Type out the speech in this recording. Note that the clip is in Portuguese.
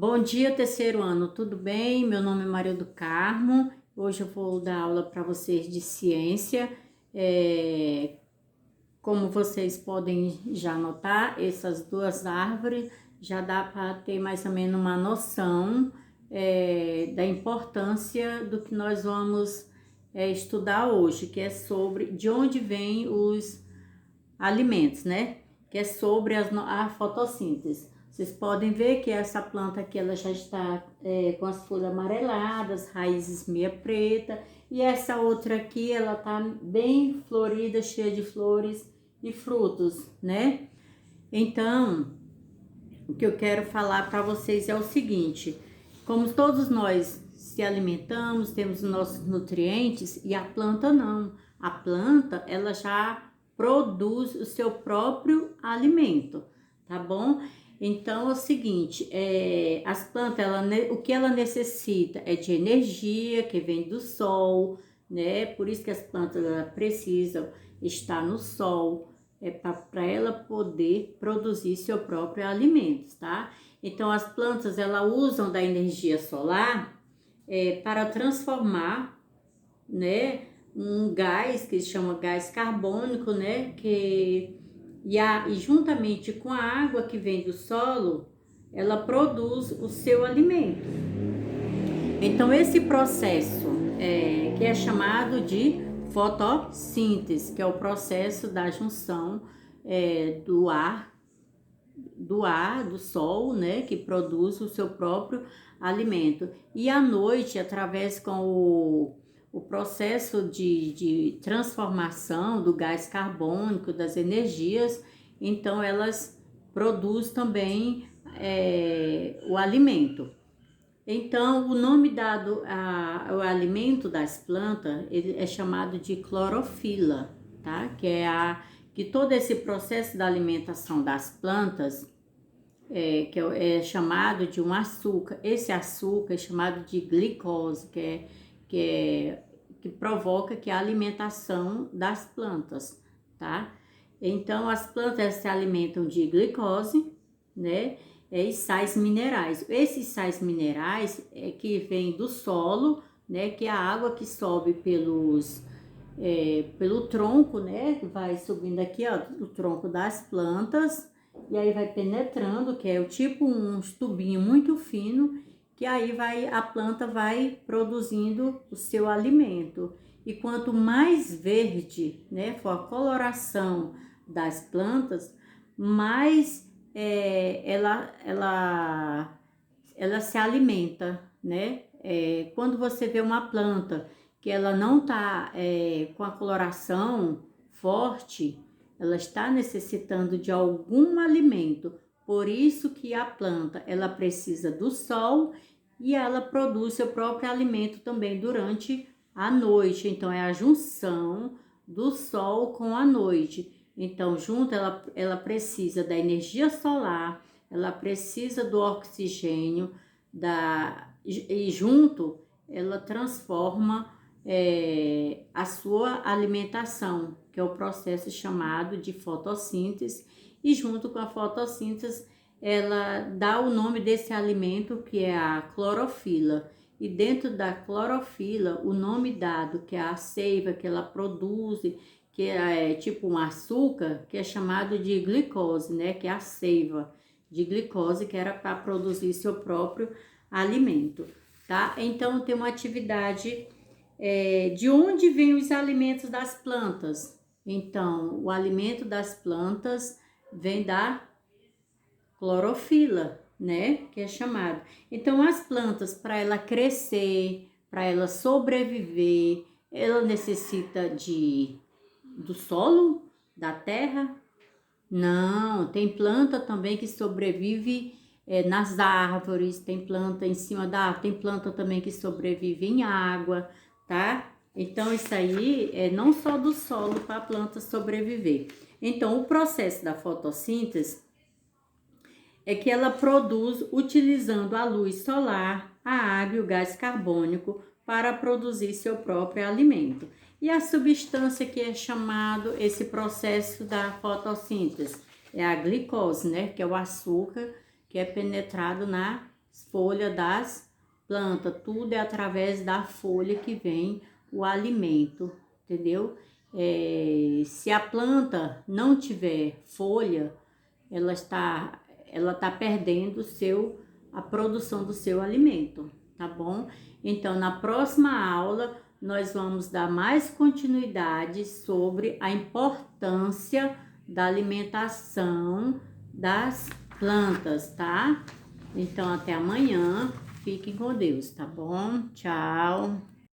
Bom dia, terceiro ano, tudo bem? Meu nome é Maria do Carmo. Hoje eu vou dar aula para vocês de ciência. Como vocês podem já notar, essas duas árvores já dá para ter mais ou menos uma noção da importância do que nós vamos estudar hoje, que é sobre de onde vêm os alimentos, né? Que é sobre a fotossíntese. Vocês podem ver que essa planta aqui ela já está com as folhas amareladas, raízes meia preta, e essa outra aqui ela tá bem florida, cheia de flores e frutos, né? Então, o que eu quero falar para vocês é o seguinte: como todos nós se alimentamos, temos os nossos nutrientes e a planta não. A planta ela já produz o seu próprio alimento, tá bom? Então é o seguinte, as plantas, o que ela necessita é de energia que vem do sol, né? Por isso que as plantas precisam estar no sol, para ela poder produzir seu próprio alimento, tá? Então as plantas ela usam da energia solar para transformar, né, um gás que se chama gás carbônico, né, e juntamente com a água que vem do solo, ela produz o seu alimento. Então esse processo que é chamado de fotossíntese, que é o processo da junção do sol, né, que produz o seu próprio alimento. E à noite, através com o processo de transformação do gás carbônico, das energias, então elas produzem também o alimento. Então, o nome dado ao alimento das plantas ele é chamado de clorofila, tá? Que todo esse processo da alimentação das plantas que é chamado de um açúcar. Esse açúcar é chamado de glicose, que provoca que a alimentação das plantas, tá? Então, as plantas se alimentam de glicose, né? E sais minerais. Esses sais minerais que vêm do solo, né? Que é a água que sobe pelo tronco, né? Vai subindo aqui, ó, o tronco das plantas, e aí vai penetrando, que é o tipo uns tubinho muito fino, que aí a planta vai produzindo o seu alimento. E quanto mais verde, né, for a coloração das plantas, mais ela se alimenta, né? Quando você vê uma planta que ela não está com a coloração forte, ela está necessitando de algum alimento. Por isso que a planta ela precisa do sol e ela produz seu próprio alimento também durante a noite. Então é a junção do sol com a noite. Então junto ela precisa da energia solar, ela precisa do oxigênio, e junto ela transforma a sua alimentação, que é o processo chamado de fotossíntese, e junto com a fotossíntese ela dá o nome desse alimento, que é a clorofila. E dentro da clorofila, o nome dado, que é a seiva que ela produz, que é tipo um açúcar, que é chamado de glicose, né? Que é a seiva de glicose, que era para produzir seu próprio alimento, tá? Então tem uma atividade de onde vêm os alimentos das plantas. Então, o alimento das plantas vem da clorofila, né? Que é chamado. Então, as plantas, para ela crescer, para ela sobreviver, ela necessita do solo, da terra. Não, tem planta também que sobrevive nas árvores, tem planta em cima da árvore, tem planta também que sobrevive em água, tá? Então, isso aí é não só do solo para a planta sobreviver. Então, o processo da fotossíntese é que ela produz utilizando a luz solar, a água e o gás carbônico para produzir seu próprio alimento. E a substância que é chamado esse processo da fotossíntese é a glicose, né? Que é o açúcar que é penetrado na folhas das plantas. Tudo é através da folha que vem o alimento, entendeu? Se a planta não tiver folha, ela tá perdendo a produção do seu alimento, tá bom? Então, na próxima aula, nós vamos dar mais continuidade sobre a importância da alimentação das plantas, tá? Então, até amanhã. Fiquem com Deus, tá bom? Tchau.